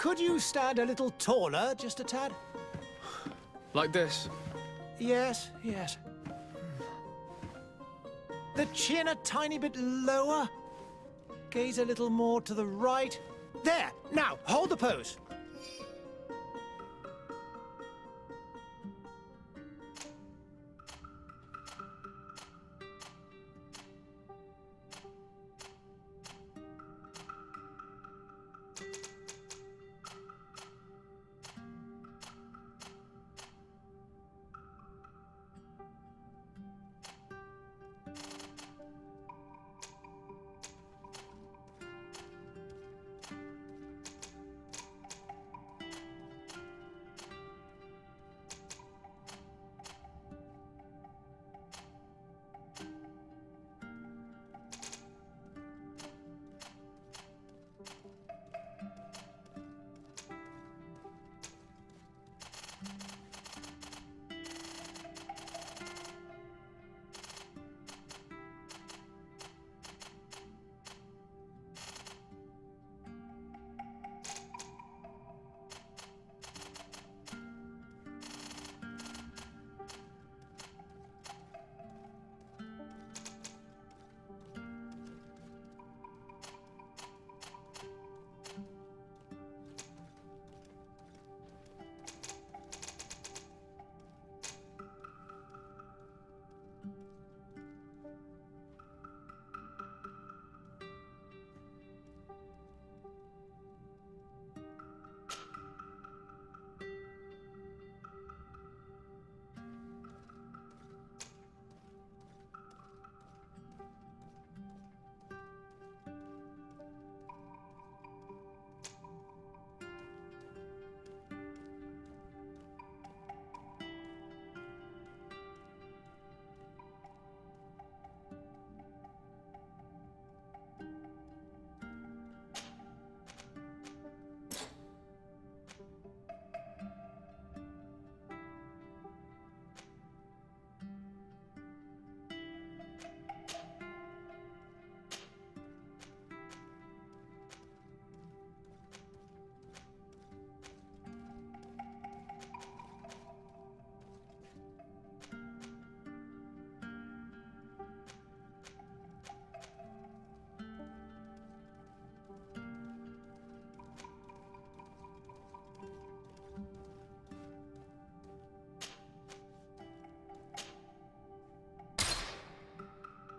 Could you stand a little taller, just a tad? Like this? Yes, yes. The chin a tiny bit lower. Gaze a little more to the right. There! Now, hold the pose.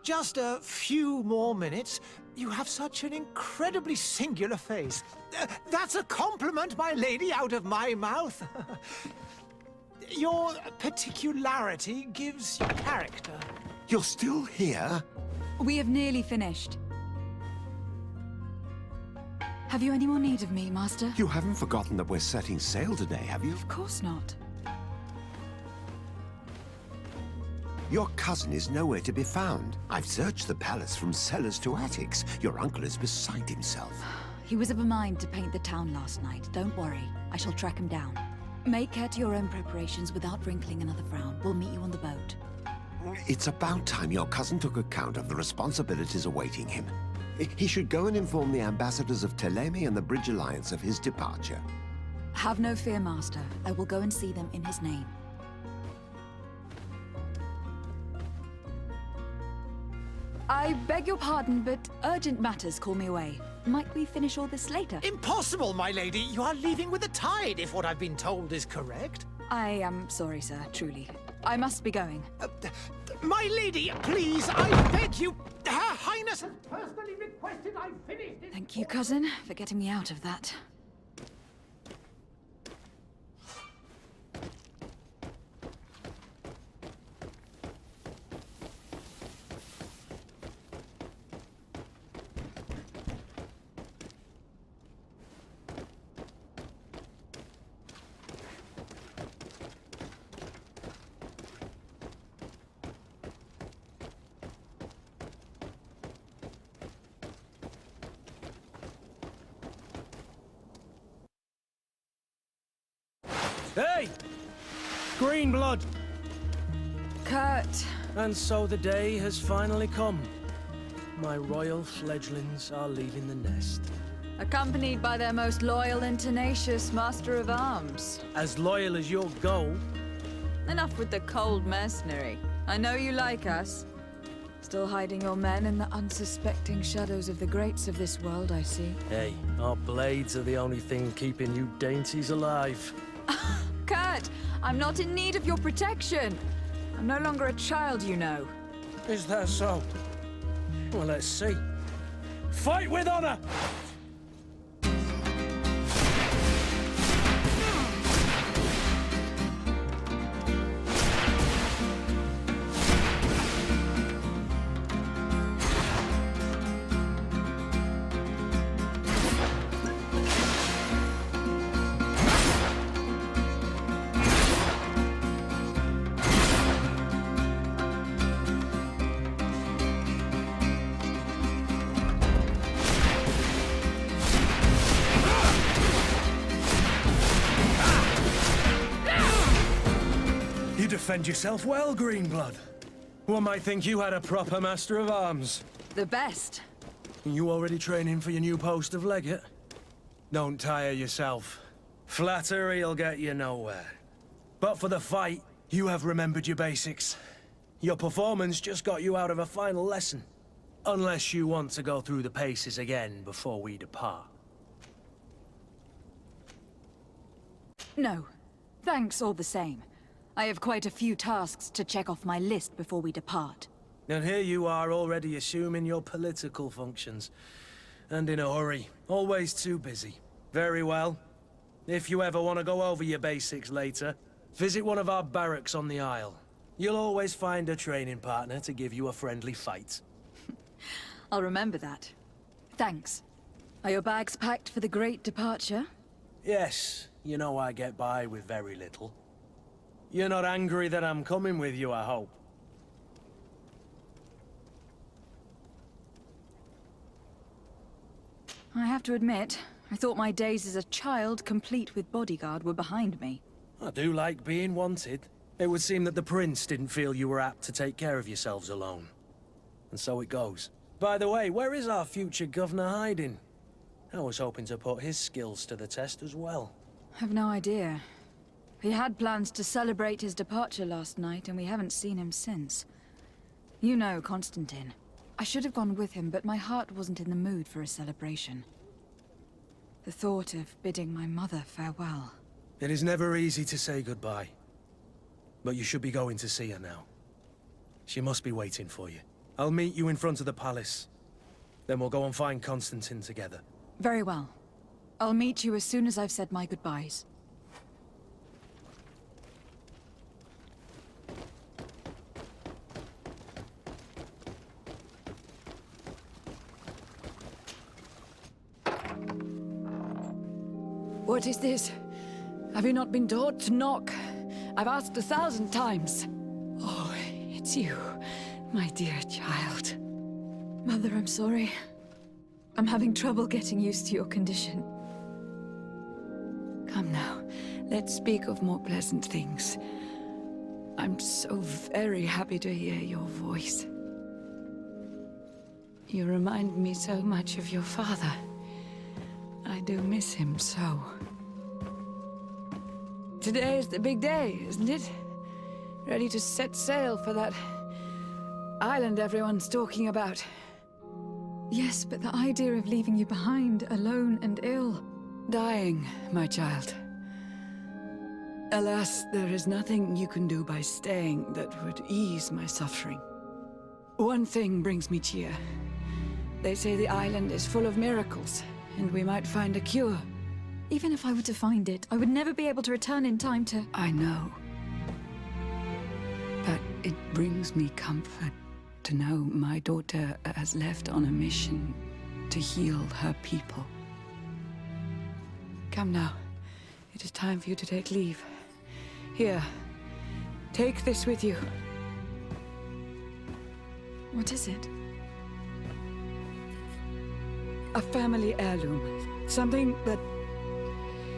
Just a few more minutes. You have such an incredibly singular face. That's a compliment, my lady, out of my mouth. Your particularity gives you character. You're still here? We have nearly finished. Have you any more need of me, Master? You haven't forgotten that we're setting sail today, have you? Of course not. Your cousin is nowhere to be found. I've searched the palace from cellars to attics. Your uncle is beside himself. He was of a mind to paint the town last night. Don't worry. I shall track him down. Make care to your own preparations without wrinkling another frown. We'll meet you on the boat. It's about time your cousin took account of the responsibilities awaiting him. He should go and inform the ambassadors of Ptolemy and the Bridge Alliance of his departure. Have no fear, Master. I will go and see them in his name. I beg your pardon, but urgent matters call me away. Might we finish all this later? Impossible, my lady. You are leaving with the tide, if what I've been told is correct. I am sorry, sir, truly. I must be going. My lady, please, I beg you. Her Highness has personally requested I finish this. Thank you, cousin, for getting me out of that. Hey! Green blood! Kurt! And so the day has finally come. My royal fledglings are leaving the nest. accompanied by their most loyal and tenacious master of arms. As loyal as your gold. Enough with the cold mercenary. I know you like us. Still hiding your men in the unsuspecting shadows of the greats of this world, I see. Hey, our blades are the only thing keeping you dainties alive. Kurt, I'm not in need of your protection. I'm no longer a child, you know. Is that so? Well, let's see. Fight with honor! You defend yourself well, Greenblood. One might think you had a proper master of arms. The best. You already training for your new post of legate? Don't tire yourself. Flattery'll get you nowhere. But for the fight, you have remembered your basics. Your performance just got you out of a final lesson. Unless you want to go through the paces again before we depart. No. Thanks all the same. I have quite a few tasks to check off my list before we depart. And here you are already assuming your political functions. And in a hurry. Always too busy. Very well. If you ever want to go over your basics later, visit one of our barracks on the Isle. You'll always find a training partner to give you a friendly fight. I'll remember that. Thanks. Are your bags packed for the great departure? Yes, you know I get by with very little. You're not angry that I'm coming with you, I hope. I have to admit, I thought my days as a child, complete with bodyguard, were behind me. I do like being wanted. It would seem that the prince didn't feel you were apt to take care of yourselves alone. And so it goes. By the way, where is our future governor hiding? I was hoping to put his skills to the test as well. I've no idea. He had plans to celebrate his departure last night, and we haven't seen him since. You know Constantine. I should have gone with him, but my heart wasn't in the mood for a celebration. The thought of bidding my mother farewell. It is never easy to say goodbye. But you should be going to see her now. She must be waiting for you. I'll meet you in front of the palace. Then we'll go and find Constantine together. Very well. I'll meet you as soon as I've said my goodbyes. What is this? Have you not been taught to knock? I've asked 1,000 times. Oh, it's you, my dear child. Mother, I'm sorry. I'm having trouble getting used to your condition. Come now, let's speak of more pleasant things. I'm so very happy to hear your voice. You remind me so much of your father. I do miss him so. Today is the big day, isn't it? Ready to set sail for that island everyone's talking about. Yes, but the idea of leaving you behind, alone and ill... Dying, my child. Alas, there is nothing you can do by staying that would ease my suffering. One thing brings me cheer. They say the island is full of miracles, and we might find a cure. Even if I were to find it, I would never be able to return in time to... I know. But it brings me comfort to know my daughter has left on a mission to heal her people. Come now. It is time for you to take leave. Here, take this with you. What is it? A family heirloom. Something that...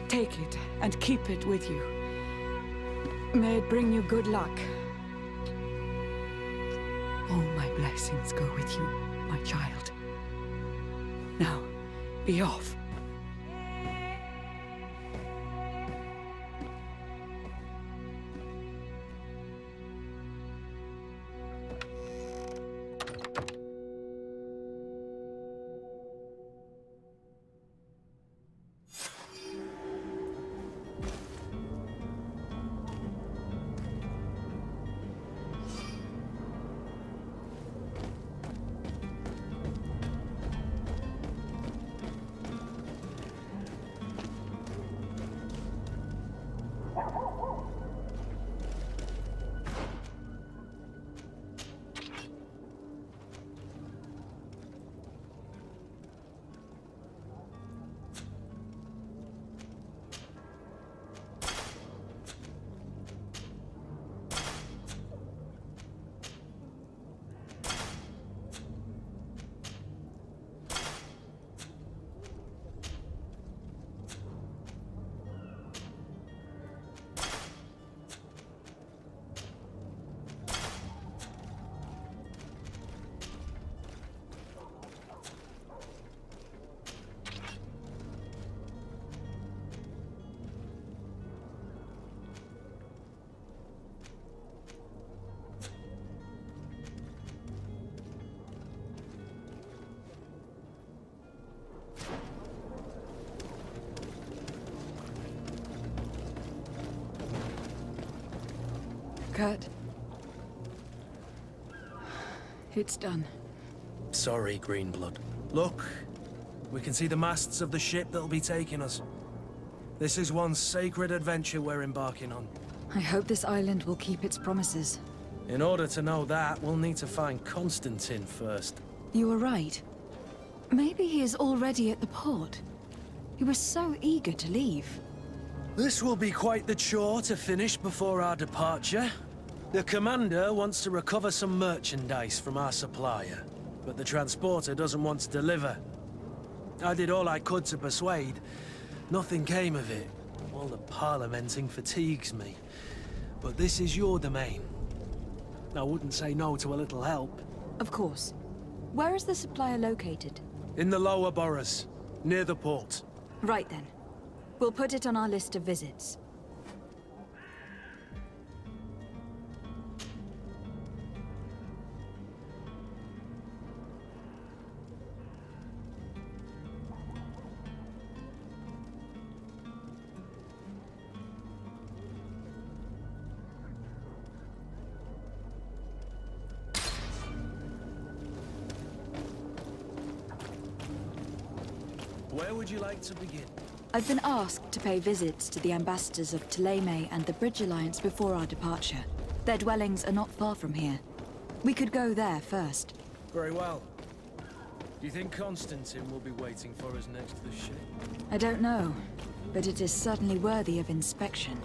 Take it and keep it with you. May it bring you good luck. All my blessings go with you, my child. Now, be off. Kurt. It's done. Sorry, Greenblood. Look, we can see the masts of the ship that'll be taking us. This is one sacred adventure we're embarking on. I hope this island will keep its promises. In order to know that, we'll need to find Constantine first. You were right. Maybe he is already at the port. He was so eager to leave. This will be quite the chore to finish before our departure. The commander wants to recover some merchandise from our supplier, but the transporter doesn't want to deliver. I did all I could to persuade. Nothing came of it. All the parliamenting fatigues me. But this is your domain. I wouldn't say no to a little help. Of course. Where is the supplier located? In the lower boroughs, near the port. Right then. We'll put it on our list of visits. Where would you like to begin? I've been asked to pay visits to the ambassadors of Thélème and the Bridge Alliance before our departure. Their dwellings are not far from here. We could go there first. Very well. Do you think Constantine will be waiting for us next to the ship? I don't know, but it is certainly worthy of inspection.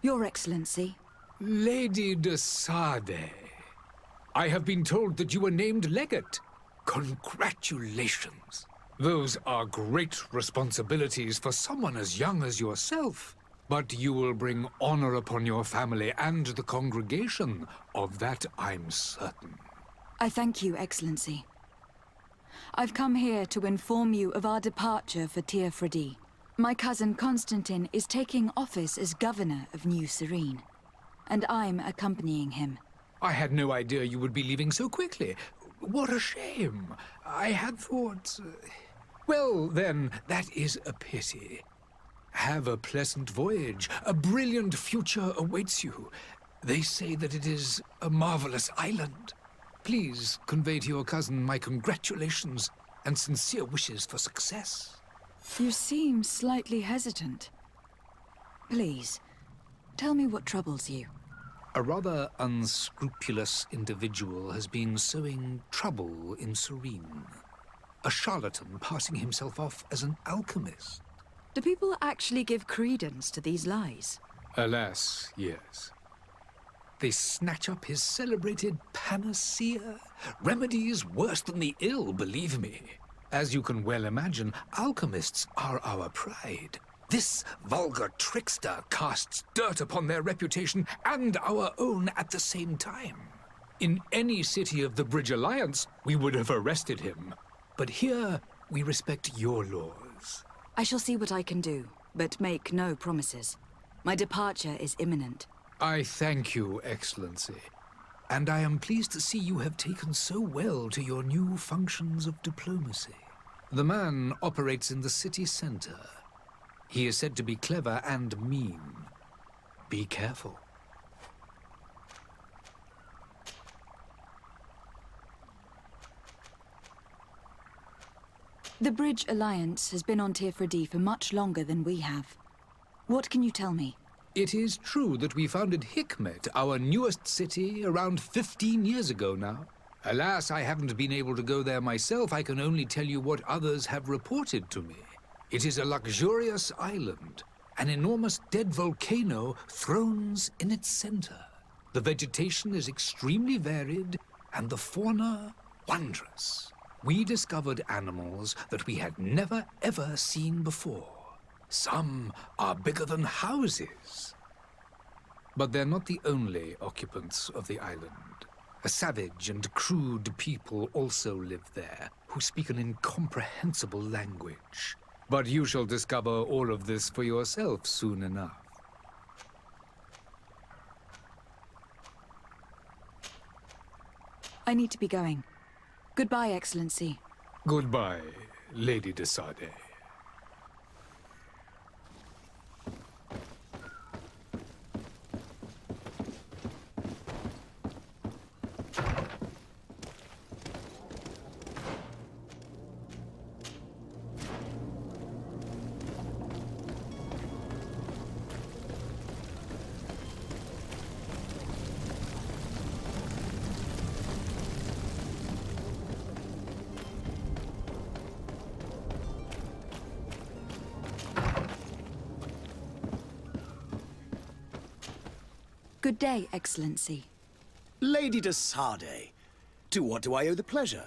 Your Excellency. Lady de Sade, I have been told that you were named legate. Congratulations. Those are great responsibilities for someone as young as yourself. But you will bring honor upon your family and the congregation. Of that, I'm certain. I thank you, Excellency. I've come here to inform you of our departure for Tir Freddy. My cousin Constantine is taking office as governor of New Serene, and I'm accompanying him. I had no idea you would be leaving so quickly. What a shame. I had thought... Well, then, that is a pity. Have a pleasant voyage. A brilliant future awaits you. They say that it is a marvelous island. Please convey to your cousin my congratulations and sincere wishes for success. You seem slightly hesitant. Please, tell me what troubles you. A rather unscrupulous individual has been sowing trouble in Serene. A charlatan passing himself off as an alchemist. Do people actually give credence to these lies? Alas, yes. They snatch up his celebrated panacea. Remedies worse than the ill, believe me. As you can well imagine, alchemists are our pride. This vulgar trickster casts dirt upon their reputation and our own at the same time. In any city of the Bridge Alliance, we would have arrested him. But here, we respect your laws. I shall see what I can do. but make no promises. My departure is imminent. I thank you, Excellency. And I am pleased to see you have taken so well to your new functions of diplomacy. The man operates in the city center. He is said to be clever and mean. Be careful. The Bridge Alliance has been on Tirfredi for much longer than we have. What can you tell me? It is true that we founded Hikmet, our newest city, around 15 years ago now. Alas, I haven't been able to go there myself. I can only tell you what others have reported to me. It is a luxurious island. An enormous dead volcano thrones in its center. The vegetation is extremely varied, and the fauna wondrous. We discovered animals that we had never ever seen before. Some are bigger than houses. But they're not the only occupants of the island. A savage and crude people also live there, who speak an incomprehensible language. But you shall discover all of this for yourself soon enough. I need to be going. Goodbye, Excellency. Goodbye, Lady de Sardet. Good day, Excellency. Lady de Sardet, to what do I owe the pleasure?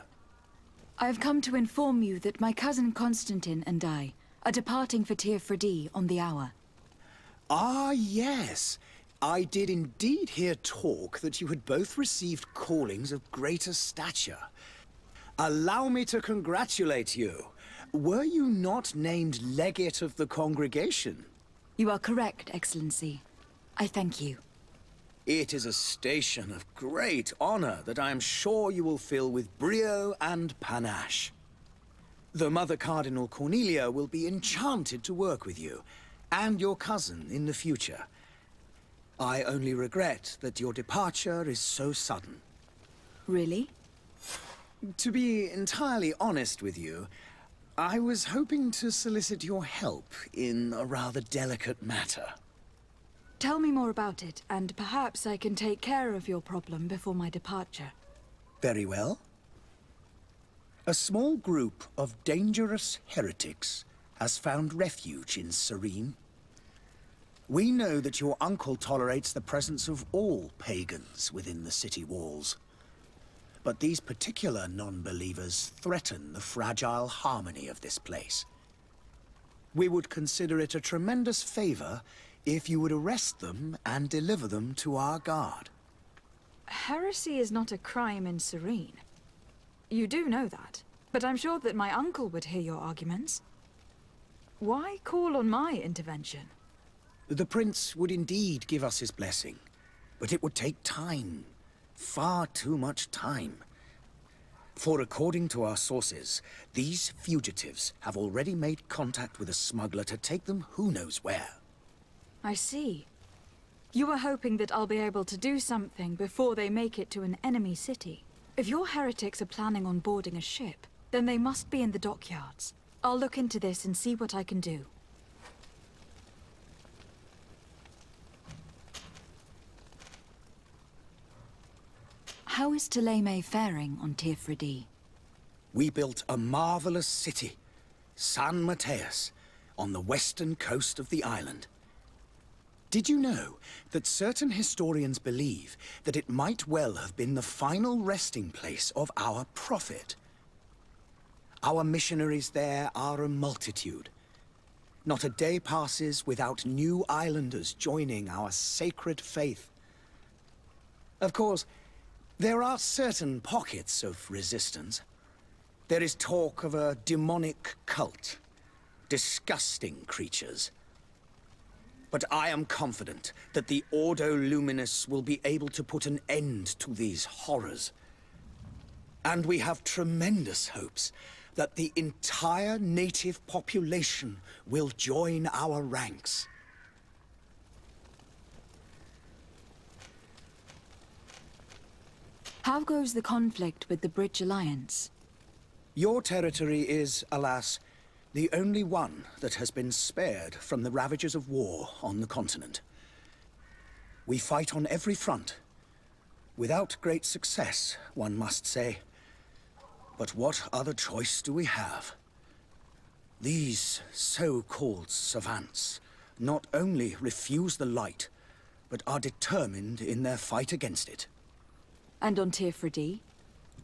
I have come to inform you that my cousin Constantine and I are departing for Tirfredi on the hour. Ah, yes. I did indeed hear talk that you had both received callings of greater stature. Allow me to congratulate you. Were you not named legate of the congregation? You are correct, Excellency. I thank you. It is a station of great honor that I am sure you will fill with brio and panache. The Mother Cardinal Cornelia will be enchanted to work with you, and your cousin in the future. I only regret that your departure is so sudden. Really? To be entirely honest with you, I was hoping to solicit your help in a rather delicate matter. Tell me more about it, and perhaps I can take care of your problem before my departure. Very well. A small group of dangerous heretics has found refuge in Serene. We know that your uncle tolerates the presence of all pagans within the city walls. But these particular non-believers threaten the fragile harmony of this place. We would consider it a tremendous favor if you would arrest them and deliver them to our guard. Heresy is not a crime in Serene. You do know that, but I'm sure that my uncle would hear your arguments. Why call on my intervention? The prince would indeed give us his blessing, but it would take time. Far too much time. For according to our sources, these fugitives have already made contact with a smuggler to take them who knows where. I see. You were hoping that I'll be able to do something before they make it to an enemy city. If your heretics are planning on boarding a ship, then they must be in the dockyards. I'll look into this and see what I can do. How is Thélème faring on Tirfredi? We built a marvelous city, San Mateus, on the western coast of the island. Did you know that certain historians believe that it might well have been the final resting place of our prophet? Our missionaries there are a multitude. Not a day passes without new islanders joining our sacred faith. Of course, there are certain pockets of resistance. There is talk of a demonic cult, disgusting creatures, But I am confident that the Ordo Luminous will be able to put an end to these horrors. And we have tremendous hopes that the entire native population will join our ranks. How goes the conflict with the Bridge Alliance? Your territory is, alas, the only one that has been spared from the ravages of war on the continent. We fight on every front. Without great success, one must say. But what other choice do we have? These so-called savants not only refuse the light, but are determined in their fight against it. And on Tirfredi?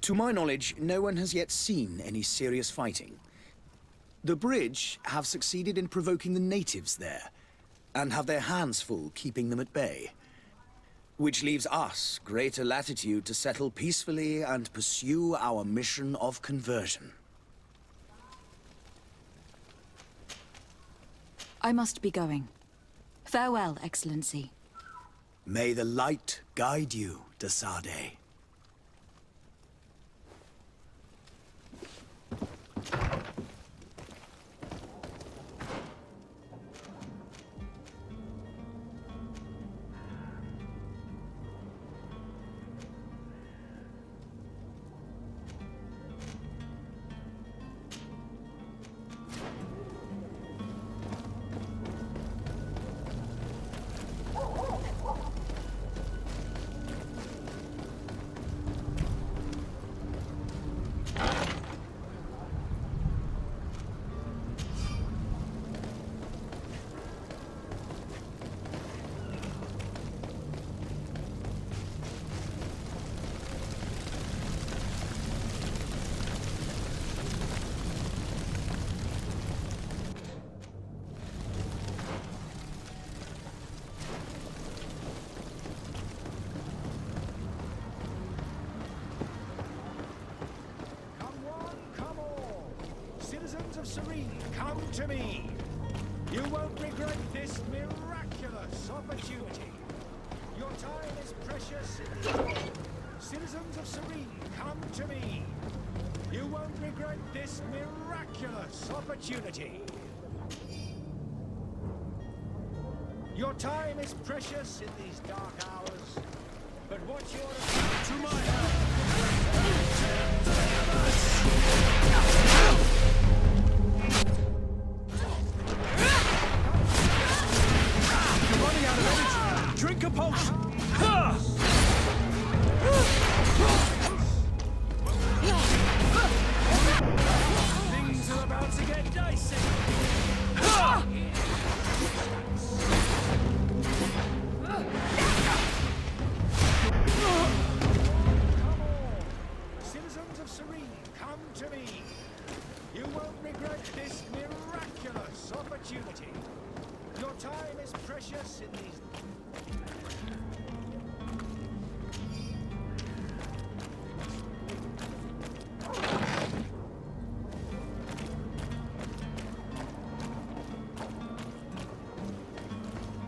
To my knowledge, no one has yet seen any serious fighting. The Bridge have succeeded in provoking the natives there, and have their hands full keeping them at bay. Which leaves us greater latitude to settle peacefully and pursue our mission of conversion. I must be going. Farewell, Excellency. May the light guide you, de Sade. Citizens of Serene, come to me! You won't regret this miraculous opportunity. Your time is precious in these... Citizens of Serene, come to me! You won't regret this miraculous opportunity. Your time is precious in these dark hours, but what you're... To my help! Drink a potion! Things are about to get dicey! Citizens of Serene, come to me! You won't regret this miraculous opportunity! Your time is precious in these...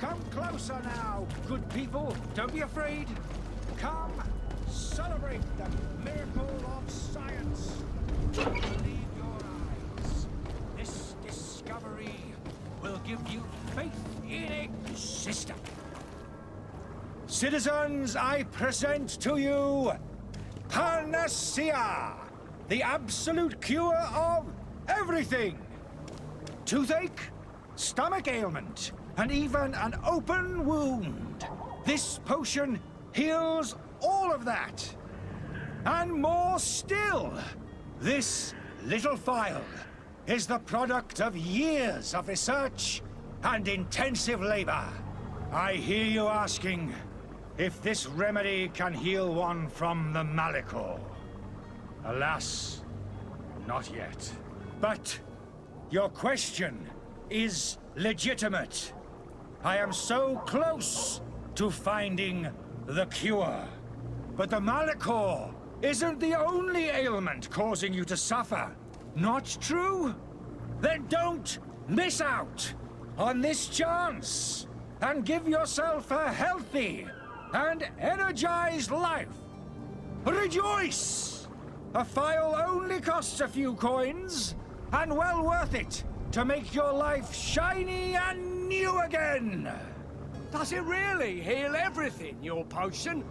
Come closer now, good people. Don't be afraid. Come, celebrate the miracle of science. Believe your eyes. This discovery will give you faith in existence. Citizens, I present to you Panacea, the absolute cure of everything. Toothache, stomach ailment, and even an open wound. This potion heals all of that. And more still, this little phial is the product of years of research and intensive labor. I hear you asking if this remedy can heal one from the Malichor. Alas, not yet. But your question is legitimate. I am so close to finding the cure. But the Malichor isn't the only ailment causing you to suffer. Not true? Then don't miss out on this chance. and give yourself a healthy and energized life. Rejoice! A phial only costs a few coins, and well worth it to make your life shiny and new again. Does it really heal everything, your potion?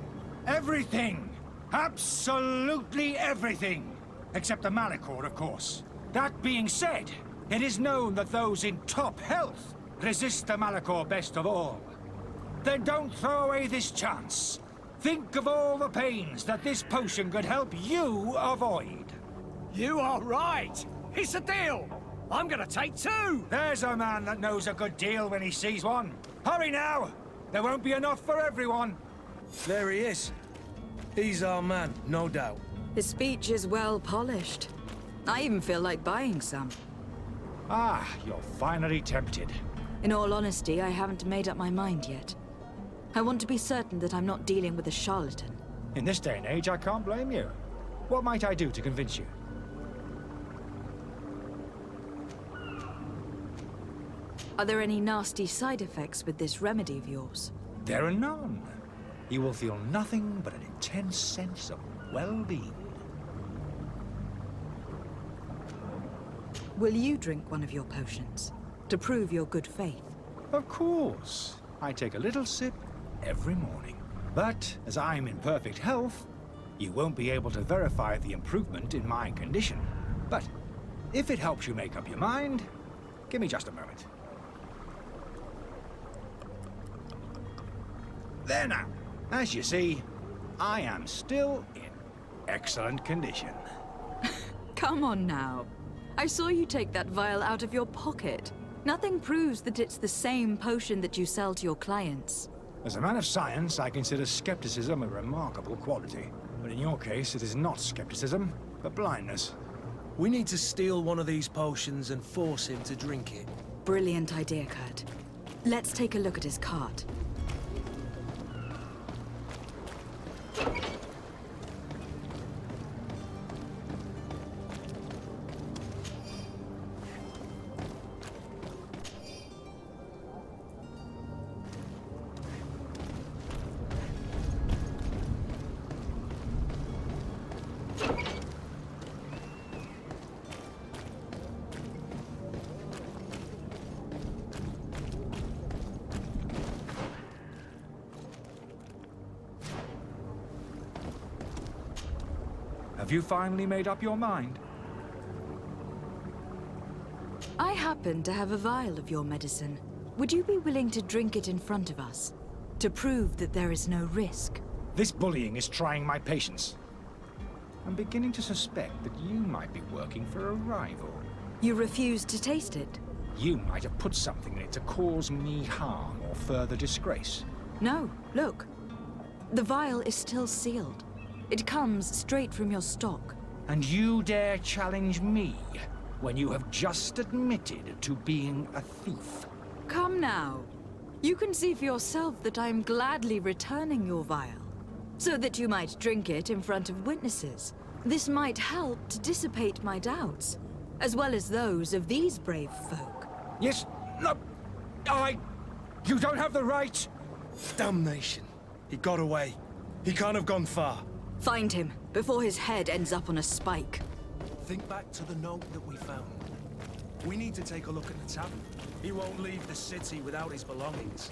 Everything. Absolutely everything. Except the Malachor, of course. That being said, it is known that those in top health resist the Malachor best of all. Then don't throw away this chance. Think of all the pains that this potion could help you avoid. You are right. It's a deal. I'm gonna take 2. There's a man that knows a good deal when he sees one. Hurry now! There won't be enough for everyone. There he is. He's our man, no doubt. His speech is well polished. I even feel like buying some. Ah, you're finally tempted. In all honesty, I haven't made up my mind yet. I want to be certain that I'm not dealing with a charlatan. In this day and age, I can't blame you. What might I do to convince you? Are there any nasty side effects with this remedy of yours? There are none. You will feel nothing but an intense sense of well-being. Will you drink one of your potions to prove your good faith? Of course. I take a little sip every morning. But as I'm in perfect health, you won't be able to verify the improvement in my condition. But if it helps you make up your mind, give me just a moment. There now. As you see, I am still in excellent condition. Come on now. I saw you take that vial out of your pocket. Nothing proves that it's the same potion that you sell to your clients. As a man of science, I consider skepticism a remarkable quality. But in your case, it is not skepticism, but blindness. We need to steal one of these potions and force him to drink it. Brilliant idea, Kurt. Let's take a look at his cart. Have you finally made up your mind? I happen to have a vial of your medicine. Would you be willing to drink it in front of us? To prove that there is no risk? This bullying is trying my patience. I'm beginning to suspect that you might be working for a rival. You refuse to taste it? You might have put something in it to cause me harm or further disgrace. No, look. The vial is still sealed. It comes straight from your stock. And you dare challenge me when you have just admitted to being a thief? Come now. You can see for yourself that I am gladly returning your vial, so that you might drink it in front of witnesses. This might help to dissipate my doubts, as well as those of these brave folk. Yes, no, you don't have the right. Damnation. He got away. He can't have gone far. Find him, before his head ends up on a spike. Think back to the note that we found. We need to take a look at the tavern. He won't leave the city without his belongings.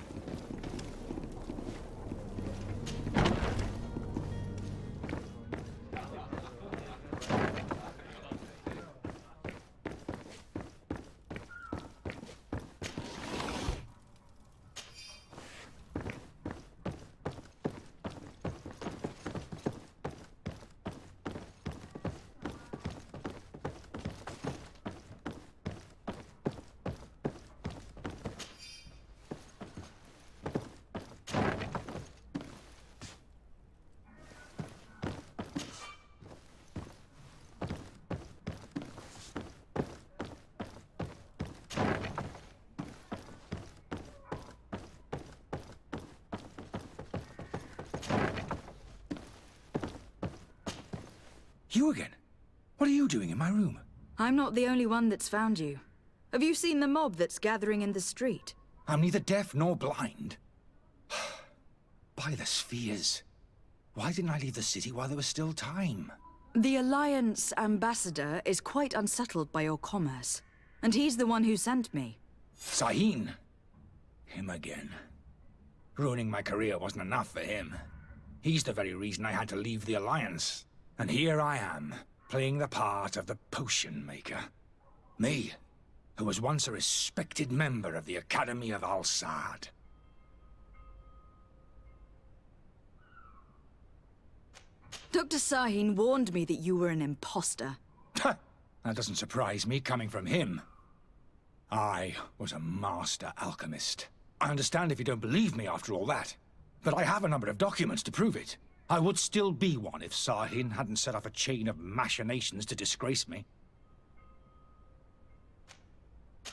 You again? What are you doing in my room? I'm not the only one that's found you. Have you seen the mob that's gathering in the street? I'm neither deaf nor blind. By the spheres. Why didn't I leave the city while there was still time? The Alliance ambassador is quite unsettled by your commerce. And he's the one who sent me. Serene. Him again. Ruining my career wasn't enough for him. He's the very reason I had to leave the Alliance. And here I am, playing the part of the potion maker. Me, who was once a respected member of the Academy of Al-Sad. Dr. Sahin warned me that you were an imposter. That doesn't surprise me, coming from him. I was a master alchemist. I understand if you don't believe me after all that, but I have a number of documents to prove it. I would still be one if Sahin hadn't set off a chain of machinations to disgrace me.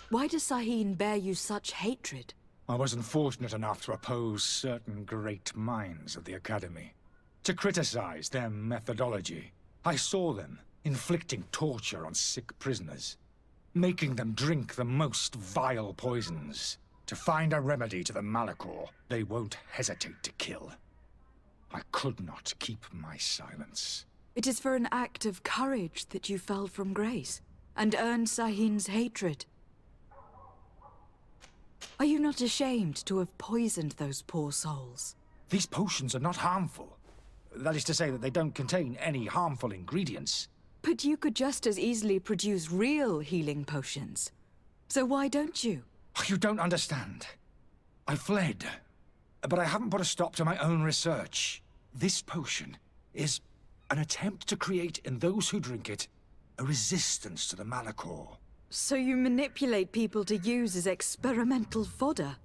Why does Sahin bear you such hatred? I wasn't fortunate enough to oppose certain great minds of the Academy. To criticize their methodology. I saw them inflicting torture on sick prisoners, making them drink the most vile poisons. To find a remedy to the Malachor, they won't hesitate to kill. I could not keep my silence. It is for an act of courage that you fell from grace, and earned Sahin's hatred. Are you not ashamed to have poisoned those poor souls? These potions are not harmful. That is to say that they don't contain any harmful ingredients. But you could just as easily produce real healing potions. So why don't you? You don't understand. I fled, but I haven't put a stop to my own research. This potion is an attempt to create in those who drink it a resistance to the Malachor. So you manipulate people to use as experimental fodder?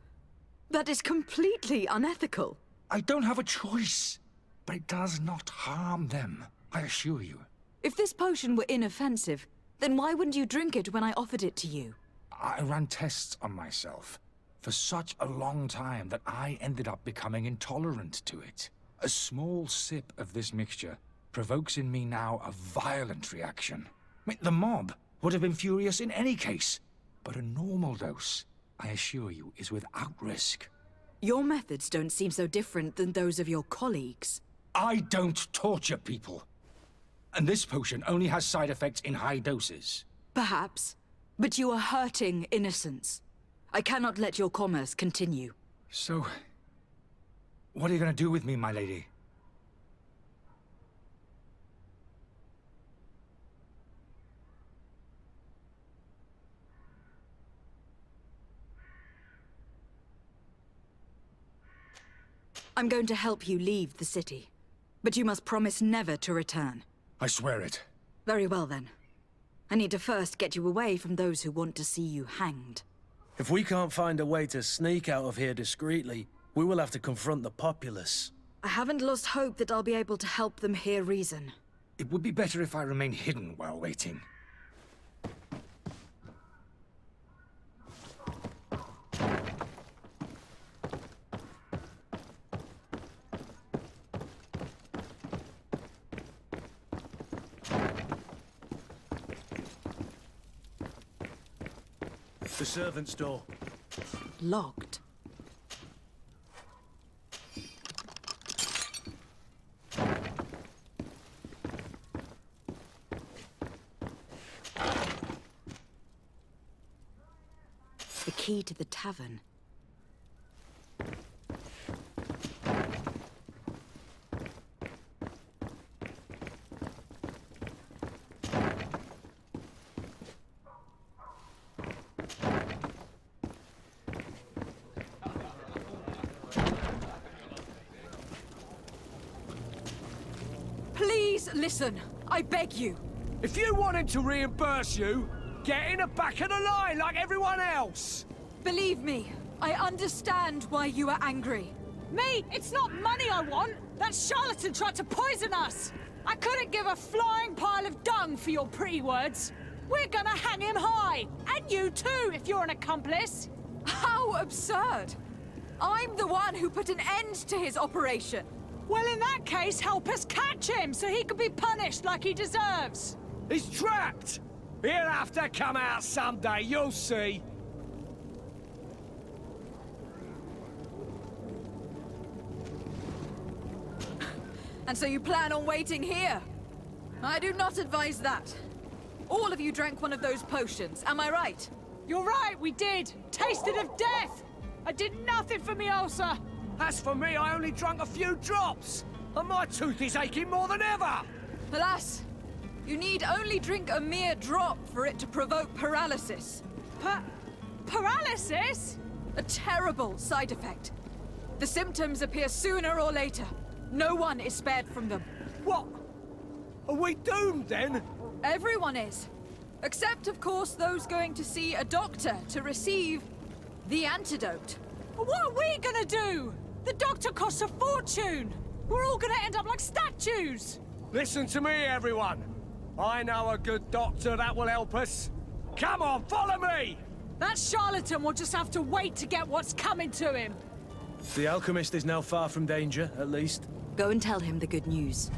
That is completely unethical. I don't have a choice, but it does not harm them, I assure you. If this potion were inoffensive, then why wouldn't you drink it when I offered it to you? I ran tests on myself for such a long time that I ended up becoming intolerant to it. A small sip of this mixture provokes in me now a violent reaction. I mean, the mob would have been furious in any case, but a normal dose, I assure you, is without risk. Your methods don't seem so different than those of your colleagues. I don't torture people. And this potion only has side effects in high doses. Perhaps, but you are hurting innocents. I cannot let your commerce continue. So, what are you going to do with me, my lady? I'm going to help you leave the city. But you must promise never to return. I swear it. Very well, then. I need to first get you away from those who want to see you hanged. If we can't find a way to sneak out of here discreetly, we will have to confront the populace. I haven't lost hope that I'll be able to help them hear reason. It would be better if I remain hidden while waiting. The servant's door. Locked. The key to the tavern. Please listen, I beg you. If you want him to reimburse you, get in the back of the line like everyone else. Believe me, I understand why you are angry. Me? It's not money I want! That charlatan tried to poison us! I couldn't give a flying pile of dung for your pretty words. We're gonna hang him high! And you too, if you're an accomplice! How absurd! I'm the one who put an end to his operation. Well, in that case, help us catch him so he can be punished like he deserves. He's trapped! He'll have to come out someday, you'll see. And so you plan on waiting here? I do not advise that. All of you drank one of those potions, am I right? You're right, we did. Tasted of death. I did nothing for me ulcer. As for me, I only drank a few drops. And my tooth is aching more than ever. Alas, you need only drink a mere drop for it to provoke paralysis. Paralysis? A terrible side effect. The symptoms appear sooner or later. No one is spared from them. What? Are we doomed then? Everyone is. Except, of course, those going to see a doctor to receive the antidote. What are we gonna do? The doctor costs a fortune. We're all gonna end up like statues. Listen to me, everyone. I know a good doctor that will help us. Come on, follow me! That charlatan will just have to wait to get what's coming to him. The alchemist is now far from danger, at least. Go and tell him the good news.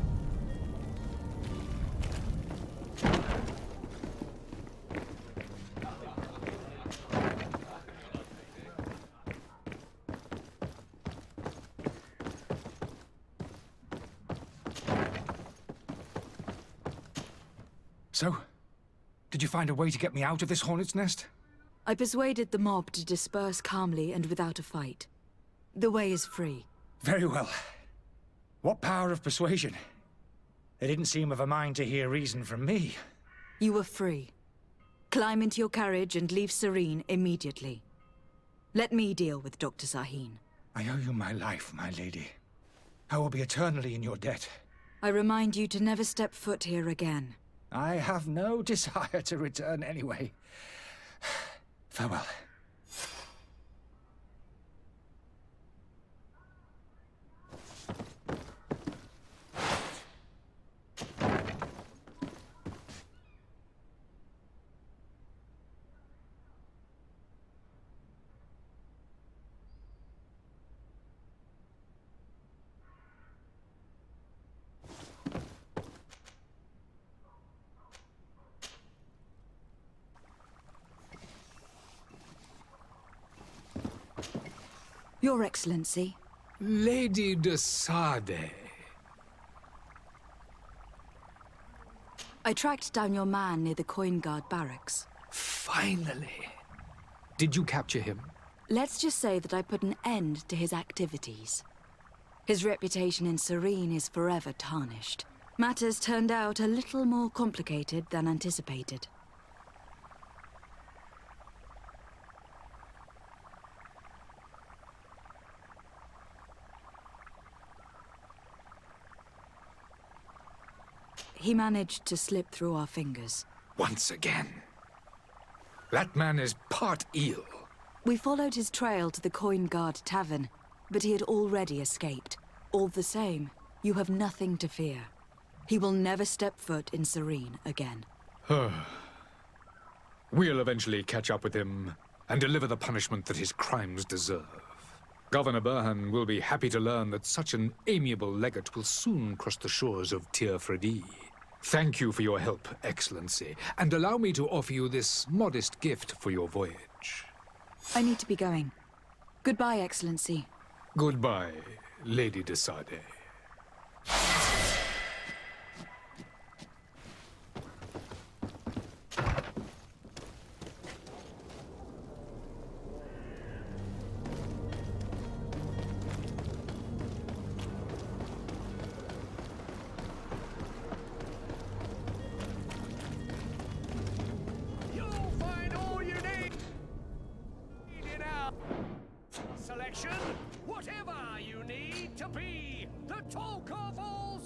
So, did you find a way to get me out of this hornet's nest? I persuaded the mob to disperse calmly and without a fight. The way is free. Very well. What power of persuasion? They didn't seem of a mind to hear reason from me. You were free. Climb into your carriage and leave Serene immediately. Let me deal with Dr. Sahin. I owe you my life, my lady. I will be eternally in your debt. I remind you to never step foot here again. I have no desire to return anyway. Farewell. Your Excellency. Lady de Sade. I tracked down your man near the Coin Guard barracks. Finally. Did you capture him? Let's just say that I put an end to his activities. His reputation in Serene is forever tarnished. Matters turned out a little more complicated than anticipated. He managed to slip through our fingers. Once again. That man is part eel. We followed his trail to the Coin Guard Tavern, but he had already escaped. All the same, you have nothing to fear. He will never step foot in Serene again. We'll eventually catch up with him and deliver the punishment that his crimes deserve. Governor Burhan will be happy to learn that such an amiable legate will soon cross the shores of Tir-Fredi. Thank you for your help, Excellency, and allow me to offer you this modest gift for your voyage. I need to be going. Goodbye, Excellency. Goodbye, Lady de Sade. Selection, whatever you need to be, the talk of all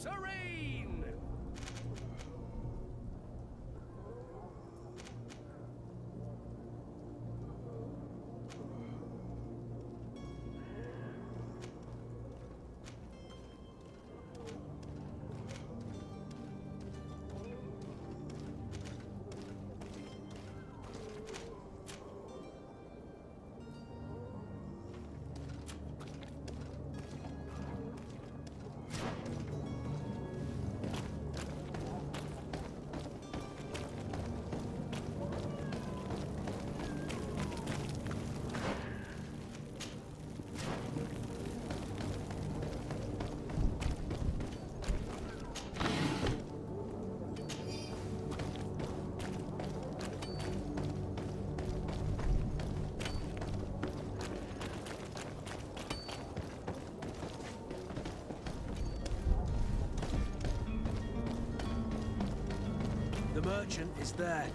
merchant is there.